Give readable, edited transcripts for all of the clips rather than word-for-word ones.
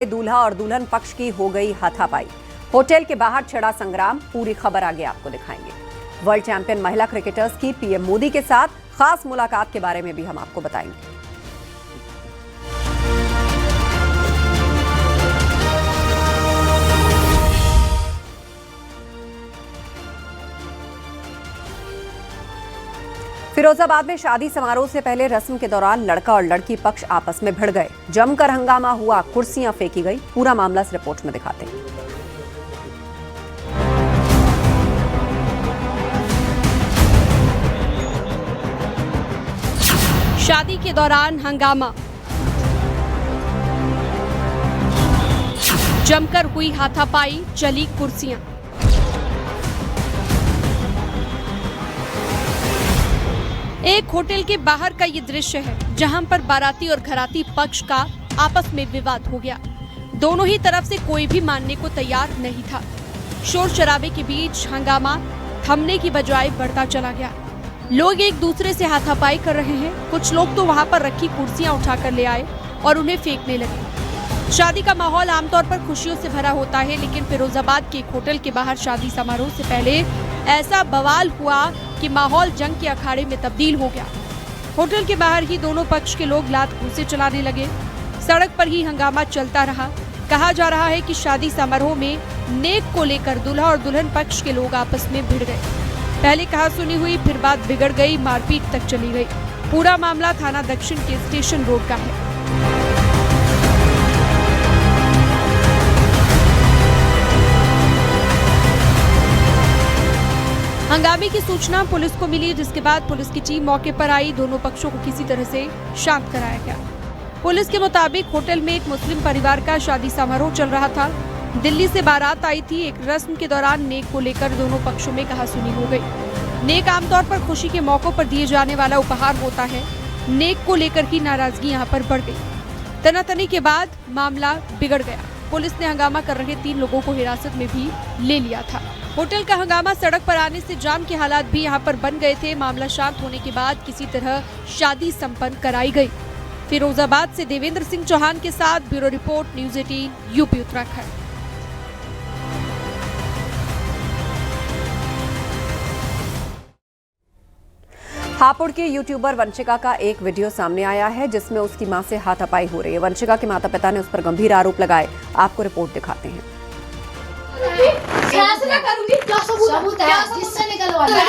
दूल्हा और दुल्हन पक्ष की हो गई हाथापाई। होटल के बाहर छिड़ा संग्राम, पूरी खबर आगे आपको दिखाएंगे। वर्ल्ड चैंपियन महिला क्रिकेटर्स की पीएम मोदी के साथ खास मुलाकात के बारे में भी हम आपको बताएंगे। फिरोजाबाद में शादी समारोह से पहले रस्म के दौरान लड़का और लड़की पक्ष आपस में भिड़ गए। जमकर हंगामा हुआ, कुर्सियां फेंकी गई। पूरा मामला इस रिपोर्ट में दिखाते हैं। शादी के दौरान हंगामा, जमकर हुई हाथापाई, चली कुर्सियां। एक होटल के बाहर का ये दृश्य है, जहां पर बाराती और घराती पक्ष का आपस में विवाद हो गया। दोनों ही तरफ से कोई भी मानने को तैयार नहीं था। शोर शराबे के बीच हंगामा थमने की बजाय बढ़ता चला गया। लोग एक दूसरे से हाथापाई कर रहे हैं। कुछ लोग तो वहां पर रखी कुर्सियां उठाकर ले आए और उन्हें फेंकने लगे। शादी का माहौल आमतौर पर खुशियों से भरा होता है, लेकिन फिरोजाबाद के एक होटल के बाहर शादी समारोह से पहले ऐसा बवाल हुआ कि माहौल जंग के अखाड़े में तब्दील हो गया। होटल के बाहर ही दोनों पक्ष के लोग लात घूंसे चलाने लगे। सड़क पर ही हंगामा चलता रहा। कहा जा रहा है कि शादी समारोह में नेक को लेकर दूल्हा और दुल्हन पक्ष के लोग आपस में भिड़ गए। पहले कहा सुनी हुई, फिर बात बिगड़ गई, मारपीट तक चली गई। पूरा मामला थाना दक्षिण के स्टेशन रोड का है। हंगामे की सूचना पुलिस को मिली, जिसके बाद पुलिस की टीम मौके पर आई। दोनों पक्षों को किसी तरह से शांत कराया गया। पुलिस के मुताबिक होटल में एक मुस्लिम परिवार का शादी समारोह चल रहा था। दिल्ली से बारात आई थी। एक रस्म के दौरान नेक को लेकर दोनों पक्षों में कहासुनी हो गई। नेक आमतौर पर खुशी के मौकों पर दिए जाने वाला उपहार होता है। नेक को लेकर ही नाराजगी यहाँ पर बढ़ गई। तनातनी के बाद मामला बिगड़ गया। पुलिस ने हंगामा कर रहे 3 लोगों को हिरासत में भी ले लिया था। होटल का हंगामा सड़क पर आने से जाम के हालात भी यहाँ पर बन गए थे। मामला शांत होने के बाद किसी तरह शादी संपन्न कराई गई। फिरोजाबाद से देवेंद्र सिंह चौहान के साथ bureau report, news 18 UP Uttarakhand. Hapur की यूट्यूबर वंशिका का एक वीडियो सामने आया है, जिसमें उसकी मां से हाथापाई हो रही है। वंशिका के माता पिता ने उस पर गंभीर आरोप लगाए। आपको रिपोर्ट दिखाते हैं। फैसला करूंगी, क्या सबूत है? जिससे निकलवाया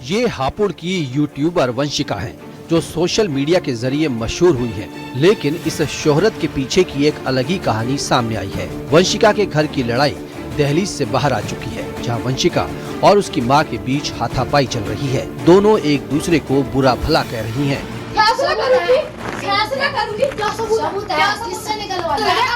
ये हापुड़ की यूट्यूबर वंशिका है, जो सोशल मीडिया के जरिए मशहूर हुई है। लेकिन इस शोहरत के पीछे की एक अलग ही कहानी सामने आई है। वंशिका के घर की लड़ाई दहलीज से बाहर आ चुकी है, जहां वंशिका और उसकी मां के बीच हाथापाई चल रही है। दोनों एक दूसरे को बुरा भला कह रही हैं। फैसला करूंगी, क्या सबूत है? जिससे निकलवाया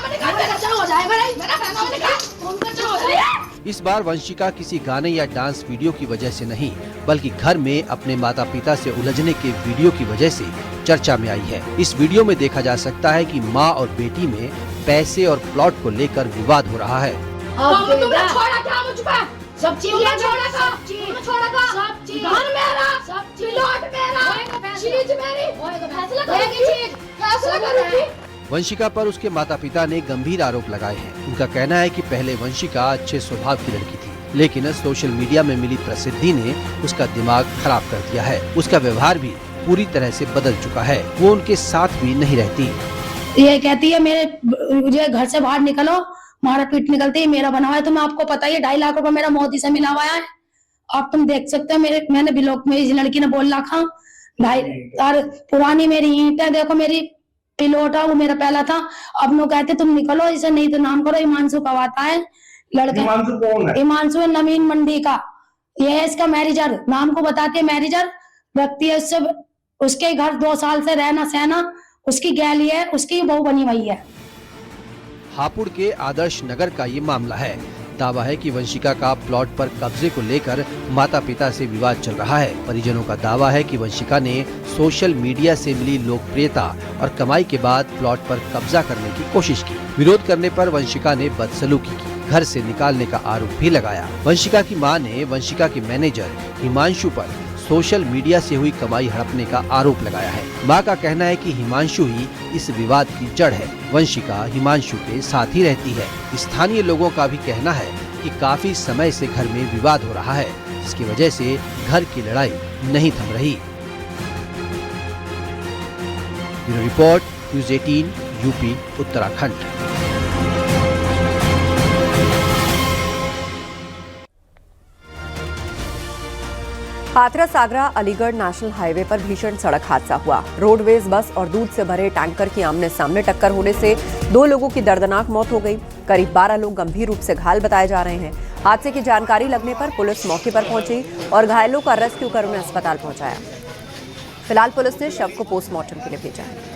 इस बार वंशिका किसी गाने या डांस वीडियो की वजह से नहीं, बल्कि घर में अपने माता पिता से उलझने के वीडियो की वजह से चर्चा में आई है। इस वीडियो में देखा जा सकता है कि मां और बेटी में पैसे और प्लॉट को लेकर विवाद हो रहा है। तुमने छोड़ा क्या मुझ पे? सब चीज छोड़ा था, छोड़ा था, सब चीज घर मेरा, सब चीज प्लॉट मेरा, चीज मेरी, फैसला करूंगी। वंशिका पर उसके माता पिता ने गंभीर आरोप लगाए हैं। उनका कहना है कि पहले वंशिका अच्छे स्वभाव की लड़की थी, लेकिन सोशल मीडिया में मिली प्रसिद्धि ने उसका दिमाग खराब कर दिया है। उसका व्यवहार भी पूरी तरह से बदल चुका है। वो उनके साथ भी नहीं रहती। ये कहती है मुझे घर से बाहर निकलो, मारा पीट निकलती है। मेरा बना हुआ है, तो मैं आपको पता ही है 2.5 लाख रुपए मेरा मोदी से मिला हुआ है। अब तुम देख सकते हो, मैंने ब्लॉक में इस लड़की ने बोल रखा 2.5 और पुरानी मेरी ईंटें देखो, मेरी पिलोटा वो मेरा पहला था। अब लोग कहते तुम निकलो इसे, नहीं तो नाम करो। हिमांशु कवाता है लड़का। हिमांशु कौन है? हिमांशु है नवीन मंडी का। ये है इसका मैनेजर। नाम को बताते मैनेजर व्यक्ति है। उससे उसके घर 2 साल से रहना सहना उसकी गैली है, उसकी बहू बनी हुई है। हापुड़ के आदर्श नगर का ये मामला है। दावा है कि वंशिका का प्लॉट पर कब्जे को लेकर माता पिता से विवाद चल रहा है। परिजनों का दावा है कि वंशिका ने सोशल मीडिया से मिली लोकप्रियता और कमाई के बाद प्लॉट पर कब्जा करने की कोशिश की। विरोध करने पर वंशिका ने बदसलूकी की, घर से निकालने का आरोप भी लगाया। वंशिका की मां ने वंशिका के मैनेजर हिमांशु पर सोशल मीडिया से हुई कमाई हड़पने का आरोप लगाया है। मां का कहना है कि हिमांशु ही इस विवाद की जड़ है। वंशिका हिमांशु के साथ ही रहती है। स्थानीय लोगों का भी कहना है कि काफी समय से घर में विवाद हो रहा है, जिसकी वजह से घर की लड़ाई नहीं थम रही। Bureau report, news 18, UP, Uttarakhand. Hathras Agra Aligarh national highway पर भीषण सड़क हादसा हुआ। रोडवेज बस और दूध से भरे टैंकर की आमने सामने टक्कर होने से 2 लोगों की दर्दनाक मौत हो गई। करीब 12 लोग गंभीर रूप से घायल बताए जा रहे हैं। हादसे की जानकारी लगने पर पुलिस मौके पर पहुंची और घायलों का रेस्क्यू कर उन्हें अस्पताल पहुंचाया। फिलहाल पुलिस ने शव को पोस्टमार्टम के लिए भेजा है।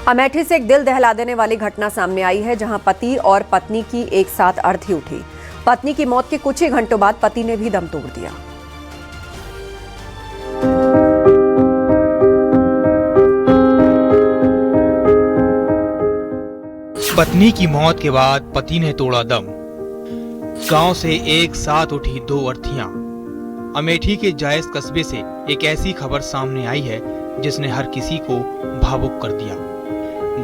अमेठी से एक दिल दहला देने वाली घटना सामने आई है, जहां पति और पत्नी की एक साथ अर्थी उठी। पत्नी की मौत के कुछ ही घंटों बाद पति ने भी दम तोड़ दिया। पत्नी की मौत के बाद पति ने तोड़ा दम। गांव से एक साथ उठी 2 अर्थियां। अमेठी के जायस कस्बे से एक ऐसी खबर सामने आई है जिसने हर किसी को भावुक कर दिया।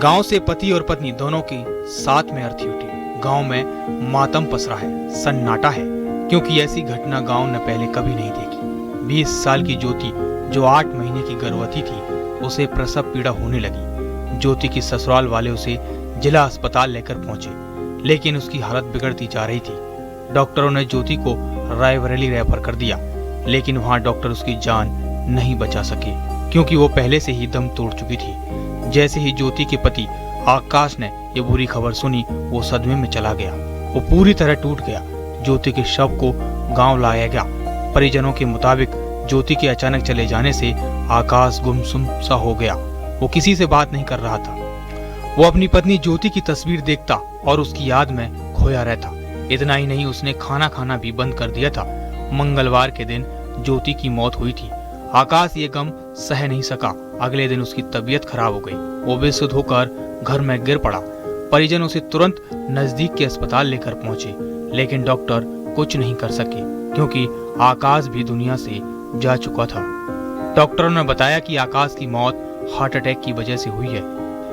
गांव से पति और पत्नी दोनों की साथ में अर्थी उठी। गांव में मातम पसरा है, सन्नाटा है, क्योंकि ऐसी घटना गांव ने पहले कभी नहीं देखी। 20 साल की ज्योति, जो 8 महीने की गर्भवती थी, उसे प्रसव पीड़ा होने लगी। ज्योति की ससुराल वाले उसे जिला अस्पताल लेकर पहुंचे, लेकिन उसकी हालत बिगड़ती जा रही थी। डॉक्टरों ने ज्योति को रायबरेली रेफर कर दिया, लेकिन वहां डॉक्टर उसकी जान नहीं बचा सके, क्योंकि वो पहले से ही दम तोड़ चुकी थी। जैसे ही ज्योति के पति आकाश ने ये बुरी खबर सुनी, वो सदमे में चला गया। वो पूरी तरह टूट गया। ज्योति के शव को गांव लाया गया। परिजनों के मुताबिक ज्योति के अचानक चले जाने से आकाश गुमसुम सा हो गया। वो किसी से बात नहीं कर रहा था। वो अपनी पत्नी ज्योति की तस्वीर देखता और उसकी याद में खोया रहता। इतना ही नहीं, उसने खाना भी बंद कर दिया था। मंगलवार के दिन ज्योति की मौत हुई थी। आकाश ये गम सह नहीं सका। अगले दिन उसकी तबीयत खराब हो गई। वो बेसुध होकर घर में गिर पड़ा। परिजन उसे तुरंत नजदीक के अस्पताल लेकर पहुंचे, लेकिन डॉक्टर कुछ नहीं कर सके, क्योंकि आकाश भी दुनिया से जा चुका था। डॉक्टरों ने बताया कि आकाश की मौत हार्ट अटैक की वजह से हुई है।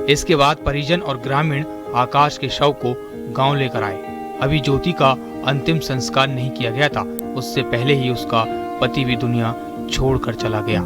इसके बाद परिजन और ग्रामीण आकाश के शव को गांव लेकर आए। अभी ज्योति का अंतिम संस्कार नहीं किया गया था। उससे पहले ही उसका पति भी दुनिया छोड़कर चला गया।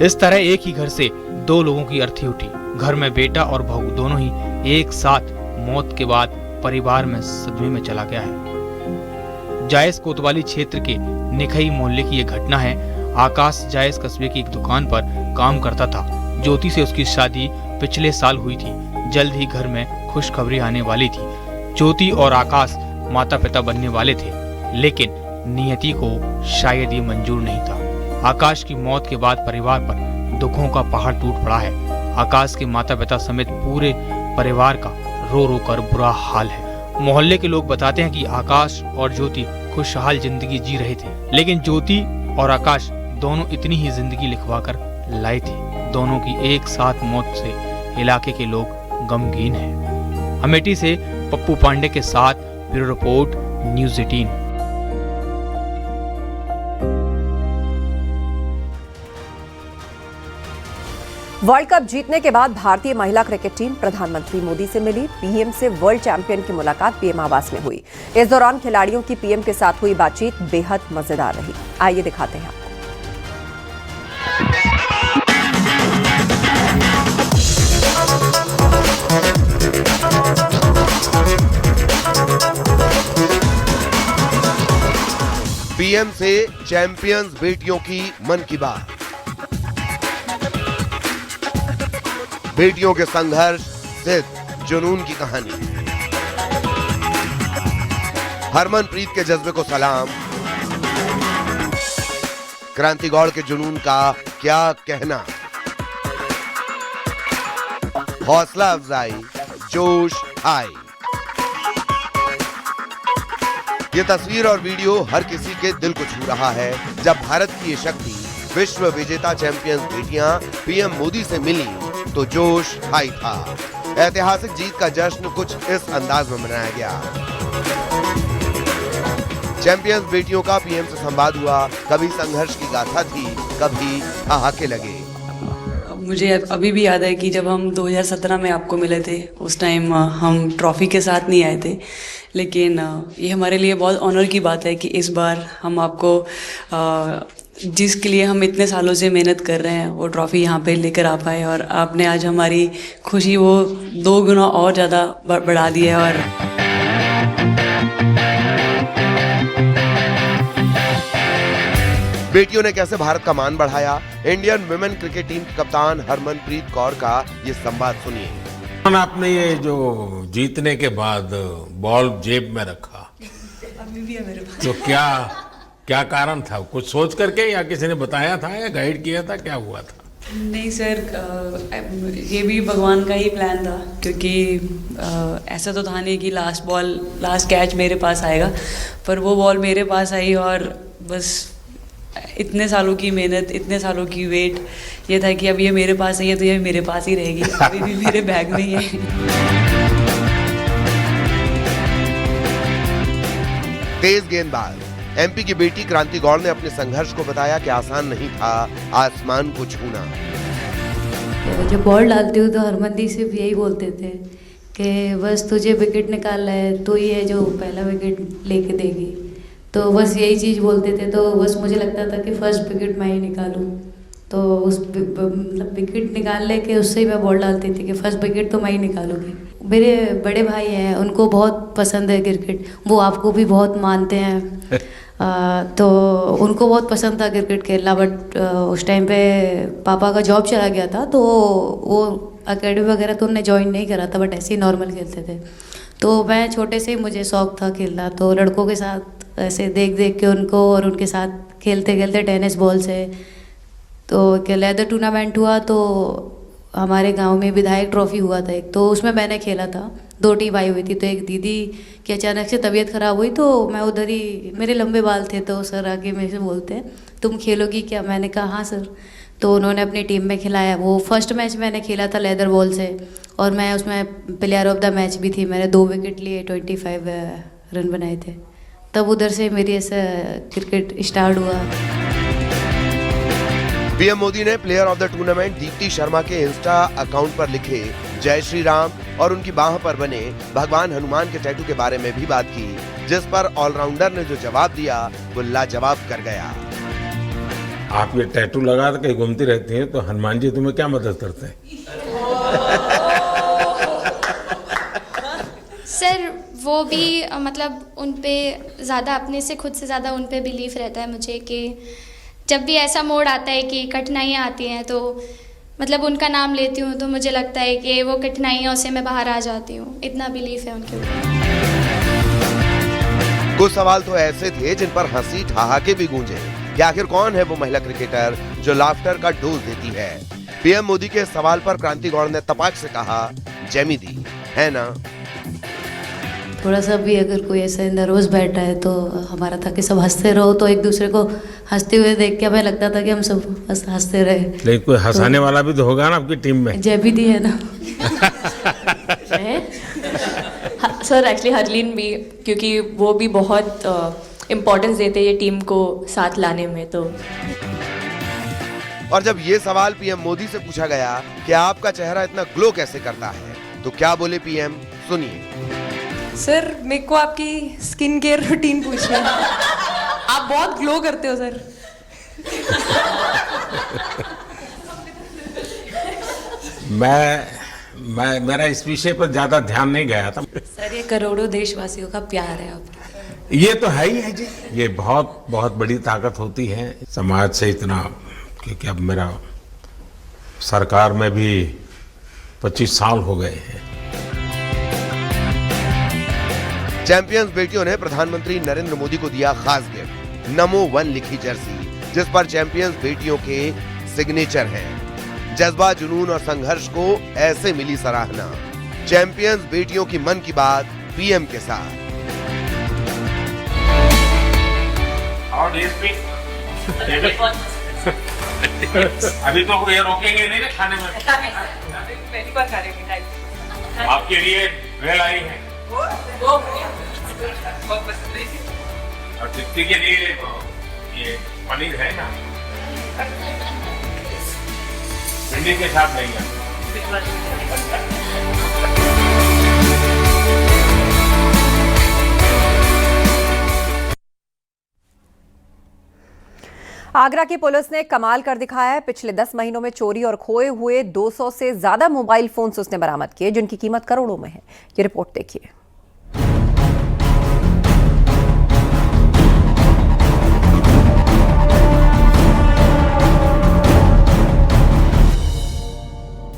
इस तरह एक ही घर से 2 लोगों की अर्थी उठी। घर में बेटा और बहू दोनों ही एक साथ मौत के बाद परिवार में सदमे में चला गया है। जायस कोतवाली क्षेत्र के निखई मोहल्ले की यह घटना है। आकाश जायस कस्बे की एक दुकान पर काम करता था। ज्योति से उसकी शादी पिछले साल हुई थी। जल्द ही घर में खुशखबरी आने वाली थी। ज्योति और आकाश माता पिता बनने वाले थे, लेकिन नियति को शायद ये मंजूर नहीं था। आकाश की मौत के बाद परिवार पर दुखों का पहाड़ टूट पड़ा है। आकाश के माता पिता समेत पूरे परिवार का रो रो कर बुरा हाल है। मोहल्ले के लोग बताते हैं कि आकाश और ज्योति खुशहाल जिंदगी जी रहे थे, लेकिन ज्योति और आकाश दोनों इतनी ही जिंदगी लिखवा कर लाए थे। दोनों की एक साथ मौत से इलाके के लोग गमगीन हैं। अमेठी से पप्पू पांडे के साथ bureau report, news 18। World cup जीतने के बाद भारतीय महिला क्रिकेट टीम प्रधानमंत्री मोदी से मिली। पीएम से वर्ल्ड चैंपियन की मुलाकात पीएम आवास में हुई। इस दौरान खिलाड़ियों की पीएम के साथ हुई बातचीत बेहद मजेदार रही। आइए दिखाते हैं आपको। पीएम से चैंपियंस बेटियों की मन की बात। बेटियों के संघर्ष, जिद, जुनून की कहानी। हरमनप्रीत के जज्बे को सलाम। क्रांति गौड़ के जुनून का क्या कहना। हौसला अफजाई, जोश हाई। ये तस्वीर और वीडियो हर किसी के दिल को छू रहा है, जब भारत की ये शक्ति विश्व विजेता चैंपियंस बेटियां पीएम मोदी से मिली तो जोश हाई था। ऐतिहासिक जीत का जश्न कुछ इस अंदाज में मनाया गया। चैंपियंस बेटियों का पीएम से संवाद हुआ। कभी संघर्ष की गाथा थी, कभी ठहाके लगे। मुझे अभी भी याद है कि जब हम 2017 में आपको मिले थे, उस टाइम हम ट्रॉफी के साथ नहीं आए थे, लेकिन ये हमारे लिए बहुत ऑनर की बात है कि इस बार हम आपको जिसके लिए हम इतने सालों से मेहनत कर रहे हैं वो ट्रॉफी यहाँ पे लेकर आ पाए, और आपने आज हमारी खुशी वो 2 गुना और ज़्यादा बढ़ा दी है। और बेटियों ने कैसे भारत का मान बढ़ाया, इंडियन वुमेन क्रिकेट टीम की कप्तान हरमनप्रीत कौर का ये संवाद सुनिए। आपने ये जो जीतने के बाद बॉल जेब में रखा, अभी भी है मेरे पास। तो क्या कारण था? कुछ सोच करके या किसी ने बताया था या गाइड किया था, क्या हुआ था? नहीं सर, ये भी भगवान का ही प्लान था, क्योंकि ऐसा तो था नहीं कि लास्ट कैच मेरे पास आएगा, पर वो बॉल मेरे पास आई और बस इतने सालों की मेहनत, इतने सालों की वेट, ये था कि अब ये मेरे पास आई है तो ये मेरे पास ही रहेगी, अभी भी मेरे बैग में ही है। तेज गेंदबाज एमपी की बेटी क्रांति गौड़ ने अपने संघर्ष को बताया कि आसान नहीं था आसमान को छूना। जब बॉल डालती हूँ तो हरमनदी सिर्फ यही बोलते थे कि बस तुझे विकेट निकालना है, तो ही है जो पहला विकेट लेके देगी, तो बस यही चीज़ बोलते थे। तो बस मुझे लगता था कि फर्स्ट विकेट मैं ही निकालूं, तो उस मतलब विकेट निकालने के उससे ही मैं बॉल डालती थी कि फर्स्ट विकेट तो मैं ही निकालूंगी। मेरे बड़े भाई हैं, उनको बहुत पसंद है क्रिकेट, वो आपको भी बहुत मानते हैं। तो उनको बहुत पसंद था क्रिकेट खेलना, बट उस टाइम पे पापा का जॉब चला गया था, तो वो एकेडमी वगैरह तो उन्होंने ज्वाइन नहीं करा था, बट ऐसे ही नॉर्मल खेलते थे। तो मैं छोटे से ही मुझे शौक था खेलना, तो लड़कों के साथ ऐसे देख के उनको और उनके साथ खेलते खेलते टेनिस बॉल से तो लेदर टूर्नामेंट हुआ, तो हमारे गांव में विधायक ट्रॉफी हुआ था एक, तो उसमें मैंने खेला था। 2 टीम आई हुई थी, तो एक दीदी की अचानक से तबीयत ख़राब हुई, तो मैं उधर ही, मेरे लंबे बाल थे, तो सर आके मेरे से बोलते हैं तुम खेलोगी क्या? मैंने कहा हाँ सर। तो उन्होंने अपनी टीम में खिलाया। वो फर्स्ट मैच मैंने खेला था लेदर बॉल से, और मैं उसमें प्लेयर ऑफ द मैच भी थी। मैंने 2 विकेट लिए, 25 रन बनाए थे। तब उधर से मेरी ऐसा क्रिकेट स्टार्ट हुआ। पीएम मोदी ने player of the tournament Deepti Sharma के इंस्टा अकाउंट पर लिखे जय श्री राम और उनकी बाह पर बने भगवान हनुमान के टैटू के बारे में भी बात की, जिस पर ऑलराउंडर ने जो जवाब दिया वो लाजवाब कर गया। आप ये टैटू लगा के घूमती रहती हैं, तो हनुमान जी तुम्हें क्या मदद करते हैं? सर वो भी मतलब उन पे ज़्यादा, अपने से खुद से ज़्यादा उन पे बिलीफ रहता है मुझे, कि जब भी ऐसा मोड़ आता है कि कठिनाइयाँ आती हैं, तो मतलब उनका नाम लेती हूँ तो मुझे लगता है कि वो कठिनाइयों से मैं बाहर आ जाती हूँ। इतना बिलीफ है उनके ऊपर। कुछ सवाल तो ऐसे थे जिन पर हंसी ठहाके भी गूंजे कि आखिर कौन है वो महिला क्रिकेटर जो लाफ्टर का डोज देती है। पीएम मोदी के सवाल पर क्रांति गौड़ ने तपाक से कहा, जैमी दी है ना। थोड़ा सा भी अगर कोई ऐसे नर्वस बैठा है तो हमारा था कि सब हंसते रहो, तो एक दूसरे को हंसते हुए देख के हमें लगता था कि हम सब हंसते रहे। लेकिन कोई हंसाने वाला भी तो होगा ना आपकी टीम में? जैबी दी है ना। सर एक्चुअली हरलीन भी, क्योंकि वो भी बहुत इम्पोर्टेंस देते हैं ये टीम को साथ लाने में। तो और जब ये सवाल पीएम मोदी से पूछा गया कि आपका चेहरा इतना ग्लो कैसे करता है, तो क्या बोले पीएम, सुनिए। सर मेरे को आपकी स्किन केयर रूटीन पूछिए। आप बहुत ग्लो करते हो सर। मेरा इस विषय पर ज्यादा ध्यान नहीं गया था। सर ये करोड़ों देशवासियों का प्यार है आपके। ये तो है ही है जी, ये बहुत बहुत बड़ी ताकत होती है समाज से इतना, क्योंकि अब मेरा सरकार में भी 25 साल हो गए हैं। चैंपियंस बेटियों ने प्रधानमंत्री नरेंद्र मोदी को दिया खास गिफ्ट, नमो 1 लिखी जर्सी, जिस पर चैंपियंस बेटियों के सिग्नेचर हैं। जज्बा, जुनून और संघर्ष को ऐसे मिली सराहना। चैंपियंस बेटियों की मन की बात पीएम के साथ। और अभी तो ये रोकेंगे नहीं ना खाने में। पहली बार खा रहे हैं। आपके लिए वेल आई है बहुत पसंद है। और दीप्ति के लिए ये पनीर है ना, भिंडी के साथ नहीं है। आगरा की पुलिस ने कमाल कर दिखाया है। पिछले 10 महीनों में चोरी और खोए हुए 200 से ज्यादा मोबाइल फोन्स उसने बरामद किए, जिनकी कीमत करोड़ों में है। ये रिपोर्ट देखिए।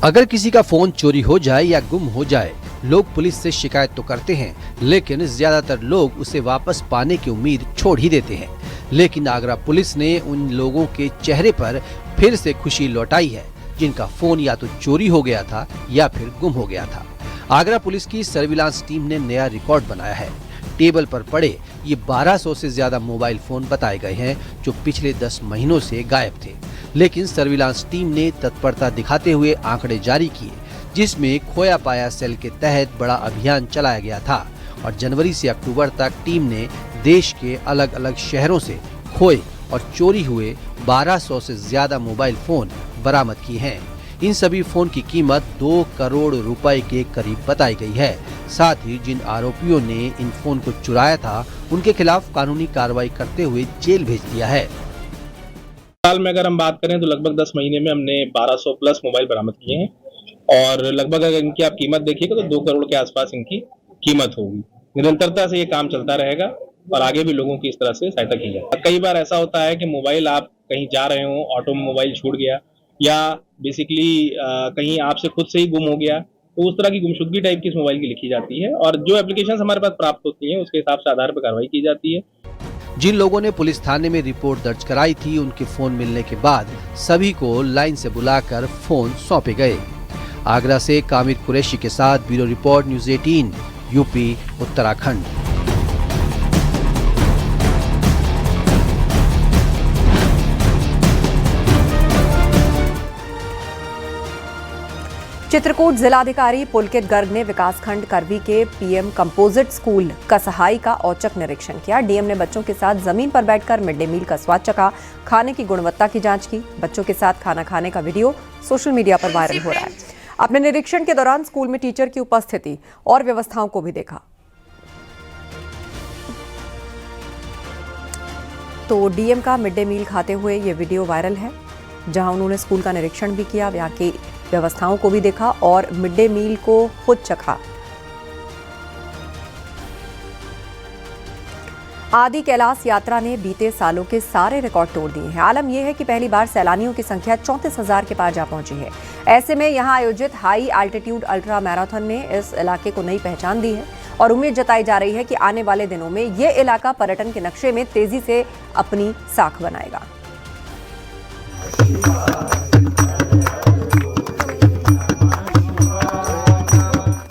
अगर किसी का फोन चोरी हो जाए या गुम हो जाए, लोग पुलिस से शिकायत तो करते हैं, लेकिन ज्यादातर लोग उसे वापस पाने की उम्मीद छोड़ ही देते हैं। लेकिन आगरा पुलिस ने उन लोगों के चेहरे पर फिर से खुशी लौटाई है, जिनका फोन या तो चोरी हो गया था या फिर गुम हो गया था। आगरा पुलिस की सर्विलांस टीम ने नया रिकॉर्ड बनाया है। टेबल पर पड़े ये 1200 से ज्यादा मोबाइल फोन बताए गए हैं, जो पिछले 10 महीनों से गायब थे। लेकिन सर्विलांस टीम ने तत्परता दिखाते हुए आंकड़े जारी किए, जिसमें खोया पाया सेल के तहत बड़ा अभियान चलाया गया था और जनवरी से अक्टूबर तक टीम ने देश के अलग अलग शहरों से खोए और चोरी हुए 1200 से ज्यादा मोबाइल फोन बरामद किए हैं। इन सभी फोन की कीमत 2 करोड़ रुपए के करीब बताई गई है। साथ ही जिन आरोपियों ने इन फोन को चुराया था, उनके खिलाफ कानूनी कार्रवाई करते हुए जेल भेज दिया है। साल में अगर हम बात करें तो लगभग 10 महीने में हमने 1200 प्लस मोबाइल बरामद किए हैं और लगभग अगर इनकी आप कीमत देखिएगा तो 2 करोड़ के आसपास इनकी कीमत होगी। निरंतरता से ये काम चलता रहेगा और आगे भी लोगों की इस तरह से सहायता की जाए। कई बार ऐसा होता है कि मोबाइल आप कहीं जा रहे हो, ऑटो में मोबाइल छूट गया या बेसिकली कहीं आपसे खुद से ही गुम हो गया, तो उस तरह की गुमशुदगी टाइप की इस मोबाइल की लिखी जाती है और जो एप्लीकेशन हमारे पास प्राप्त होती हैं उसके हिसाब से आधार पर कार्रवाई की जाती है। जिन लोगों ने पुलिस थाने में रिपोर्ट दर्ज कराई थी, उनके फोन मिलने के बाद सभी को लाइन से बुलाकर फोन सौंपे गए। आगरा से कामिर कुरैशी के साथ bureau report, news 18, UP, Uttarakhand. Chitrakoot जिलाधिकारी पुलकित गर्ग ने विकासखंड करवी के पीएम कंपोजिट स्कूल कसहाई का औचक निरीक्षण किया। डीएम ने बच्चों के साथ जमीन पर बैठकर मिड डे मील का स्वाद चखा, खाने की गुणवत्ता की जांच की। बच्चों के साथ खाना खाने का वीडियो सोशल मीडिया पर वायरल हो रहा है। अपने निरीक्षण के दौरान स्कूल में टीचर की उपस्थिति और व्यवस्थाओं को भी देखा। तो डीएम का मिड डे मील खाते हुए ये वीडियो वायरल है, जहां उन्होंने स्कूल का निरीक्षण भी किया, यहाँ की व्यवस्थाओं को भी देखा और मिड डे मील को खुद चखा। आदि कैलाश यात्रा ने बीते सालों के सारे रिकॉर्ड तोड़ दिए हैं। आलम यह है कि पहली बार सैलानियों की संख्या 34,000 के पार जा पहुंची है। ऐसे में यहां आयोजित हाई एल्टीट्यूड अल्ट्रा मैराथन ने इस इलाके को नई पहचान दी है और उम्मीद जताई जा रही है कि आने वाले दिनों में ये इलाका पर्यटन के नक्शे में तेजी से अपनी साख बनाएगा।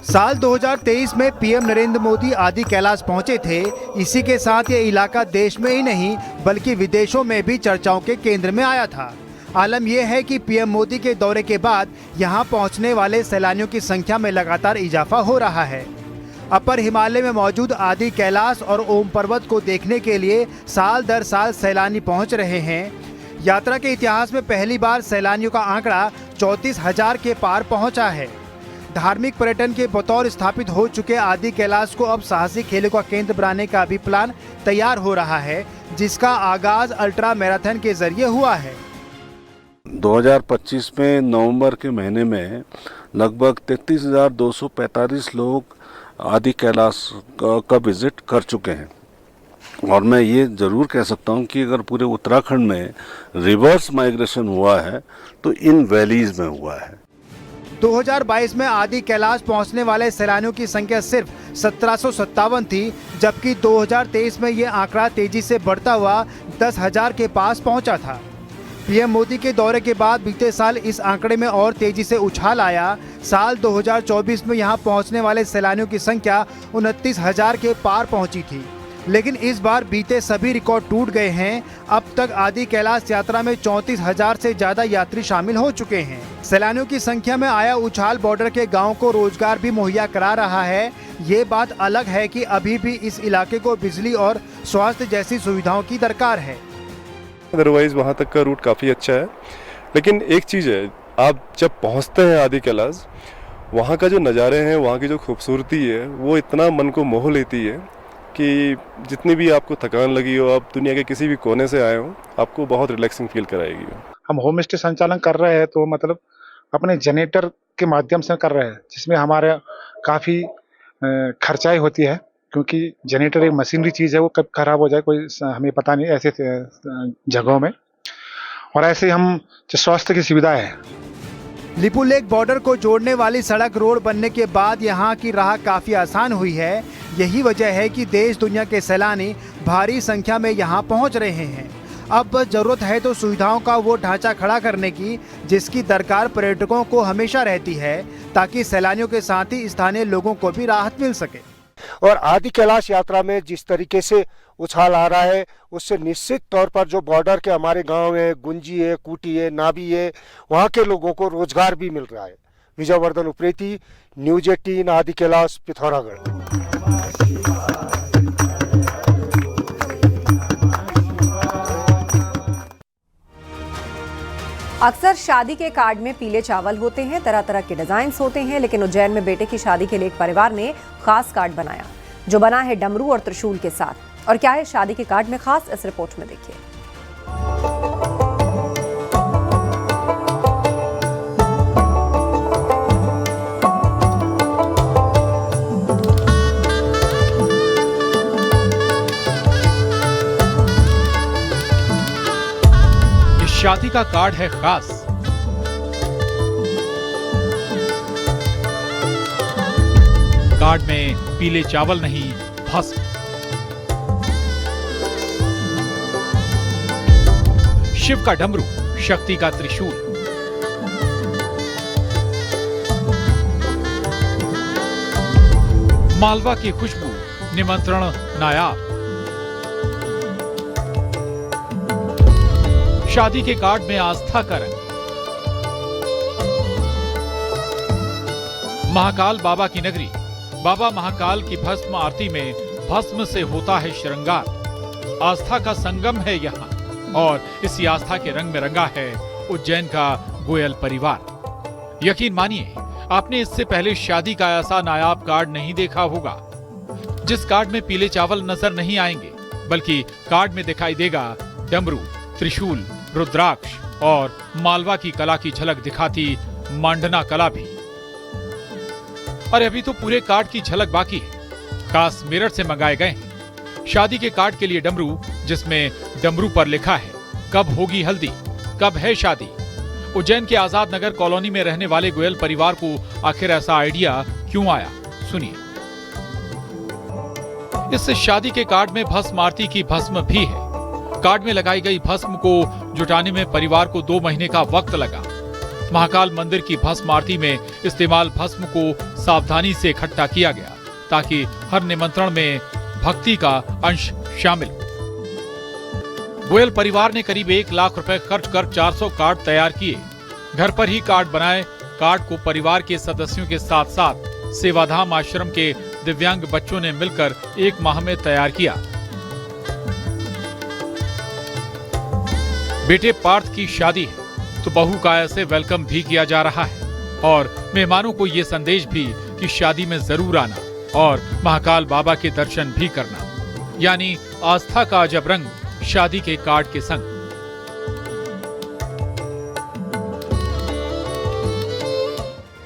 साल 2023 में पीएम नरेंद्र मोदी आदि कैलाश पहुंचे थे। इसी के साथ ये इलाका देश में ही नहीं बल्कि विदेशों में भी चर्चाओं के केंद्र में आया था। आलम यह है कि पीएम मोदी के दौरे के बाद यहां पहुंचने वाले सैलानियों की संख्या में लगातार इजाफा हो रहा है। अपर हिमालय में मौजूद आदि कैलाश और ओम पर्वत को देखने के लिए साल दर साल सैलानी पहुंच रहे हैं। यात्रा के इतिहास में पहली बार सैलानियों का आंकड़ा 34,000 के पार पहुंचा है। धार्मिक पर्यटन के बतौर स्थापित हो चुके आदि कैलाश को अब साहसिक खेलों का केंद्र बनाने का भी प्लान तैयार हो रहा है, जिसका आगाज अल्ट्रा मैराथन के जरिए हुआ है। 2025 में नवंबर के महीने में लगभग 33,245 लोग आदि कैलाश का विजिट कर चुके हैं और मैं ये ज़रूर कह सकता हूँ कि अगर पूरे उत्तराखंड में रिवर्स माइग्रेशन हुआ है तो इन वैलीज में हुआ है। 2022 में आदि कैलाश पहुंचने वाले सैलानियों की संख्या सिर्फ 1757 थी, जबकि 2023 में ये आंकड़ा तेजी से बढ़ता हुआ 10,000 के पास पहुंचा था। पीएम मोदी के दौरे के बाद बीते साल इस आंकड़े में और तेजी से उछाल आया। साल 2024 में यहां पहुंचने वाले सैलानियों की संख्या 29,000 के पार पहुंची थी। लेकिन इस बार बीते सभी रिकॉर्ड टूट गए हैं। अब तक आदि कैलाश यात्रा में 34,000 से ज्यादा यात्री शामिल हो चुके हैं। सैलानियों की संख्या में आया उछाल बॉर्डर के गांव को रोजगार भी मुहैया करा रहा है। ये बात अलग है कि अभी भी इस इलाके को बिजली और स्वास्थ्य जैसी सुविधाओं की दरकार है। अदरवाइज वहाँ तक का रूट काफ़ी अच्छा है, लेकिन एक चीज़ है, आप जब पहुँचते हैं आदि कैलाश, वहाँ का जो नज़ारे हैं, वहाँ की जो खूबसूरती है, वो इतना मन को मोह लेती है कि जितनी भी आपको थकान लगी हो, आप दुनिया के किसी भी कोने से आए हो, आपको बहुत रिलैक्सिंग फील कराएगी। हम होम स्टे संचालन कर रहे हैं तो मतलब अपने जनरेटर के माध्यम से कर रहे हैं, जिसमें हमारे काफ़ी खर्चाई होती है, क्योंकि जनरेटर एक मशीनरी चीज़ है, वो कब खराब हो जाए कोई हमें पता नहीं ऐसे जगहों में। और ऐसे हम स्वास्थ्य की सुविधा है। लिपुलेख बॉर्डर को जोड़ने वाली सड़क रोड बनने के बाद यहाँ की राह काफी आसान हुई है। यही वजह है कि देश दुनिया के सैलानी भारी संख्या में यहाँ पहुँच रहे हैं। अब बस जरूरत है तो सुविधाओं का वो ढांचा खड़ा करने की जिसकी दरकार पर्यटकों को हमेशा रहती है, ताकि सैलानियों के साथ ही स्थानीय लोगों को भी राहत मिल सके। और आदि कैलाश यात्रा में जिस तरीके से उछाल आ रहा है, उससे निश्चित तौर पर जो बॉर्डर के हमारे गांव है, गुंजी है, कूटी है, नाभी है, वहां के लोगों को रोजगार भी मिल रहा है। विजयवर्धन उप्रेती, न्यूज 18, आदि कैलाश, पिथौरागढ़। अक्सर शादी के कार्ड में पीले चावल होते हैं, तरह तरह के डिजाइन्स होते हैं, लेकिन उज्जैन में बेटे की शादी के लिए एक परिवार ने खास कार्ड बनाया, जो बना है डमरू और त्रिशूल के साथ। और क्या है शादी के कार्ड में खास, इस रिपोर्ट में देखिए। शादी का कार्ड है खास। कार्ड में पीले चावल नहीं, भस्म। शिव का डमरू, शक्ति का त्रिशूल। मालवा की खुशबू, निमंत्रण नायाब। शादी के कार्ड में आस्था का रंग। महाकाल बाबा की नगरी, बाबा महाकाल की भस्म आरती में भस्म से होता है श्रृंगार। आस्था का संगम है यहाँ, और इसी आस्था के रंग में रंगा है उज्जैन का गोयल परिवार। यकीन मानिए, आपने इससे पहले शादी का ऐसा नायाब कार्ड नहीं देखा होगा, जिस कार्ड में पीले चावल नजर नहीं आएंगे, बल्कि कार्ड में दिखाई देगा डमरू, त्रिशूल, रुद्राक्ष और मालवा की कला की झलक दिखाती मांडना कला भी। और अभी तो पूरे कार्ड की झलक बाकी है, खास मेरठ से मंगाए गए हैं। शादी के कार्ड के लिए डमरू, जिसमें डमरू पर लिखा है कब होगी हल्दी, कब है शादी। उज्जैन के आजाद नगर कॉलोनी में रहने वाले गोयल परिवार को आखिर ऐसा आइडिया क्यों आया, सुनिए। इस शादी के कार्ड में भस्म आरती की भस्म भी है। कार्ड में लगाई गई भस्म को जुटाने में परिवार को 2 महीने का वक्त लगा। महाकाल मंदिर की भस्म आरती में इस्तेमाल भस्म को सावधानी से इकट्ठा किया गया, ताकि हर निमंत्रण में भक्ति का अंश शामिल हो। गोयल परिवार ने करीब 1 लाख रुपए खर्च कर 400 कार्ड तैयार किए। घर पर ही कार्ड बनाए। कार्ड को परिवार के सदस्यों के साथ साथ सेवाधाम आश्रम के दिव्यांग बच्चों ने मिलकर 1 माह में तैयार किया। बेटे पार्थ की शादी है तो बहू का ऐसे वेलकम भी किया जा रहा है, और मेहमानों को ये संदेश भी कि शादी में जरूर आना और महाकाल बाबा के दर्शन भी करना। यानी आस्था का अजब रंग शादी के कार्ड के संग।